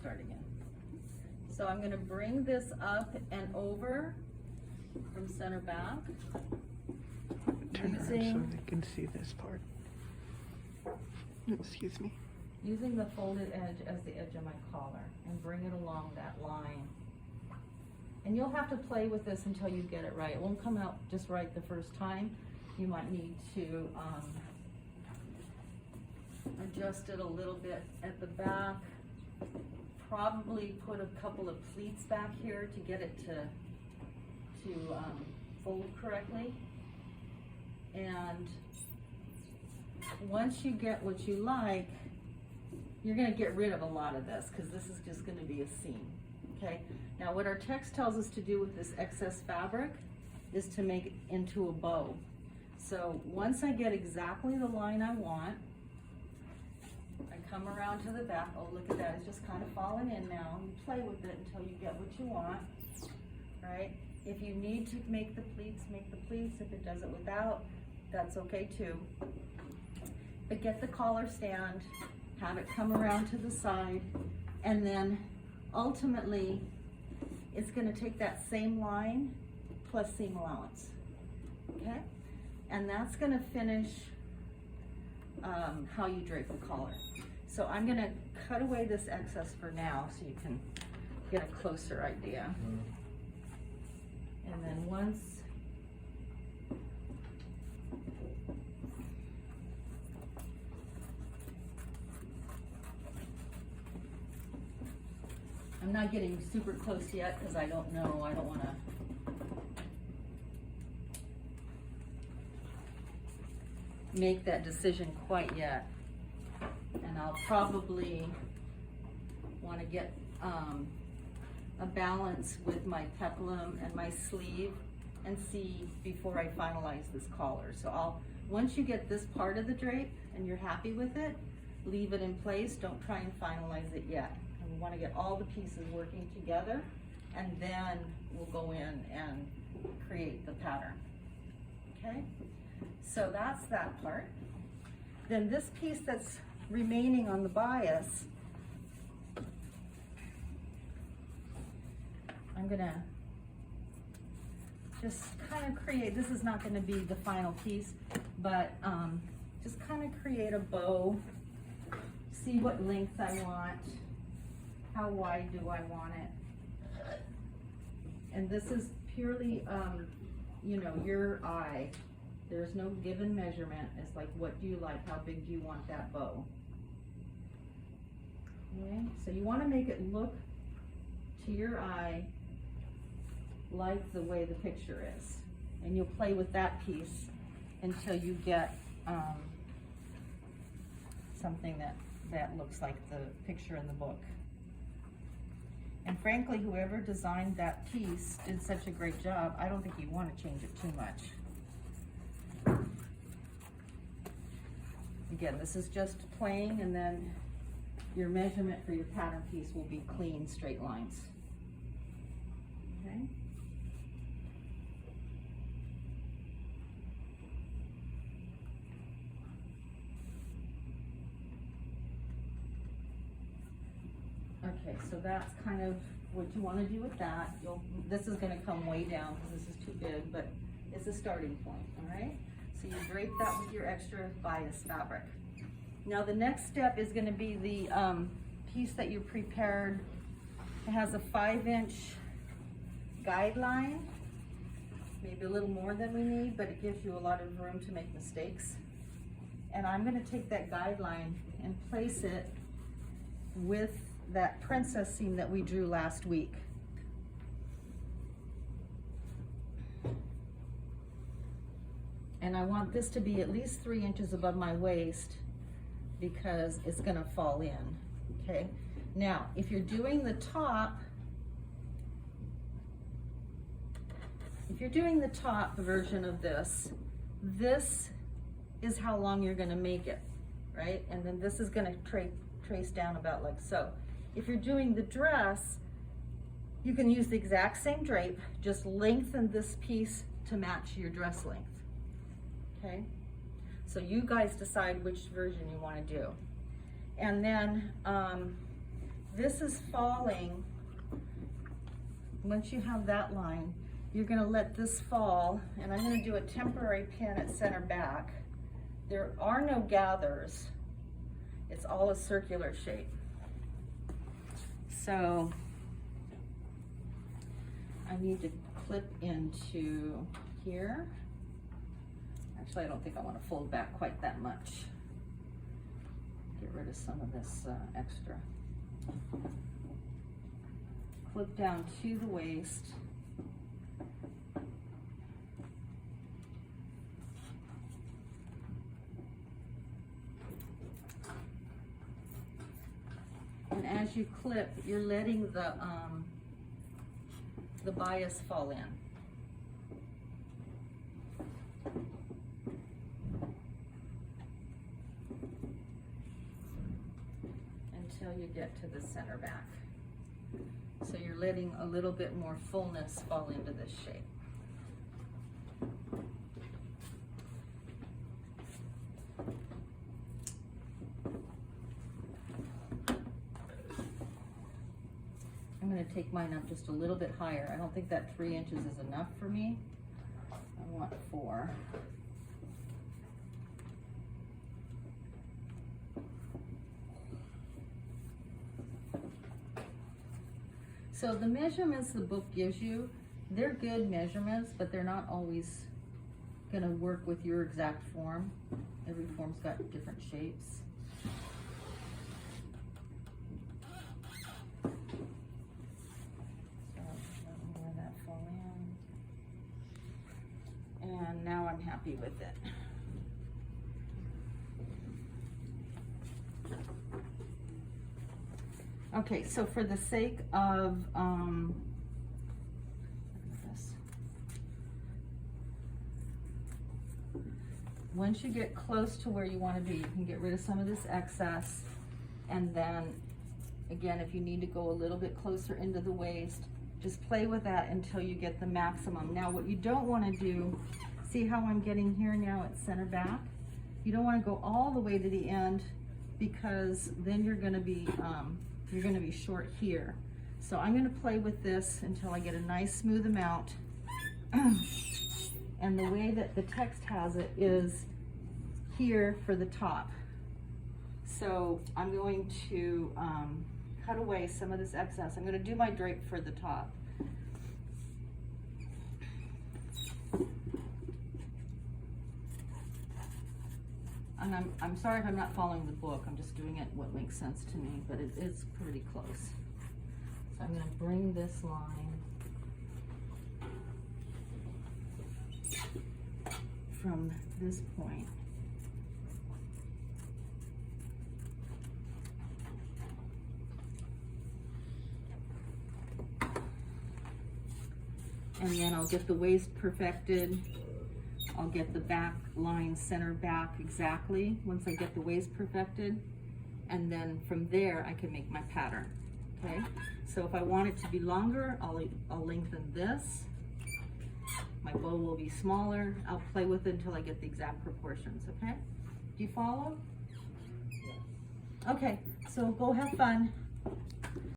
start again. So I'm going to bring this up and over from center back. Turn around so they can see this part. Excuse me. Using the folded edge as the edge of my collar and bring it along that line. And you'll have to play with this until you get it right. It won't come out just right the first time. You might need to adjust it a little bit at the back. Probably put a couple of pleats back here to get it to fold correctly. And once you get what you like, you're going to get rid of a lot of this because this is just going to be a seam. Okay. Now what our text tells us to do with this excess fabric is to make it into a bow. So once I get exactly the line I want, I come around to the back. Oh, look at that. It's just kind of falling in now. You play with it until you get what you want, right? If you need to make the pleats, make the pleats. If it does it without, that's okay too. But get the collar stand, have it come around to the side, and then ultimately it's going to take that same line plus seam allowance, okay? And that's going to finish how you drape the collar. So I'm going to cut away this excess for now so you can get a closer idea. And then once I'm not getting super close yet because I don't know, I don't want to make that decision quite yet. And I'll probably want to get a balance with my peplum and my sleeve and see before I finalize this collar. So once you get this part of the drape and you're happy with it, leave it in place. Don't try and finalize it yet. And we want to get all the pieces working together, and then we'll go in and create the pattern. Okay? So that's that part. Then this piece that's remaining on the bias, I'm gonna just kind of create, this is not gonna be the final piece, but just kind of create a bow, see what length I want, how wide do I want it. And this is purely, you know, your eye. There's no given measurement. It's like, what do you like? How big do you want that bow? Okay, so you want to make it look to your eye like the way the picture is. And you'll play with that piece until you get something that looks like the picture in the book. And frankly, whoever designed that piece did such a great job, I don't think you want to change it too much. Again, this is just playing, and then your measurement for your pattern piece will be clean, straight lines. Okay? Okay, so that's kind of what you want to do with that. This is going to come way down because this is too big, but it's a starting point, all right? So you drape that with your extra bias fabric. Now the next step is going to be the piece that you prepared. It has a 5-inch guideline, maybe a little more than we need, but it gives you a lot of room to make mistakes. And I'm going to take that guideline and place it with that princess seam that we drew last week. And I want this to be at least 3 inches above my waist because it's gonna fall in, okay? Now, if you're doing the top, version of this is how long you're gonna make it, right? And then this is gonna trace down about like so. If you're doing the dress, you can use the exact same drape, just lengthen this piece to match your dress length. Okay, so you guys decide which version you want to do. And then this is falling. Once you have that line, you're gonna let this fall, and I'm gonna do a temporary pin at center back. There are no gathers. It's all a circular shape. So I need to clip into here. Actually, I don't think I want to fold back quite that much. Get rid of some of this extra. Clip down to the waist. And as you clip, you're letting the bias fall in. Until you get to the center back. So you're letting a little bit more fullness fall into this shape. I'm going to take mine up just a little bit higher. I don't think that 3 inches is enough for me. I want 4. So the measurements the book gives you, they're good measurements, but they're not always going to work with your exact form. Every form's got different shapes. And now I'm happy with it. Okay, so for the sake of this, once you get close to where you want to be, you can get rid of some of this excess, and then again, if you need to go a little bit closer into the waist, just play with that until you get the maximum. Now what you don't want to do, see how I'm getting here now at center back? You don't want to go all the way to the end, because then you're going to be short here. So I'm going to play with this until I get a nice smooth amount. And the way that the text has it is here for the top. So I'm going to cut away some of this excess. I'm going to do my drape for the top. And I'm sorry if I'm not following the book. I'm just doing it what makes sense to me, but it is pretty close. So I'm going to bring this line from this point. And then I'll get the waist perfected. I'll get the back line center back exactly once I get the waist perfected. And then from there, I can make my pattern, okay? So if I want it to be longer, I'll lengthen this. My bow will be smaller. I'll play with it until I get the exact proportions, okay? Do you follow? Okay, so go have fun.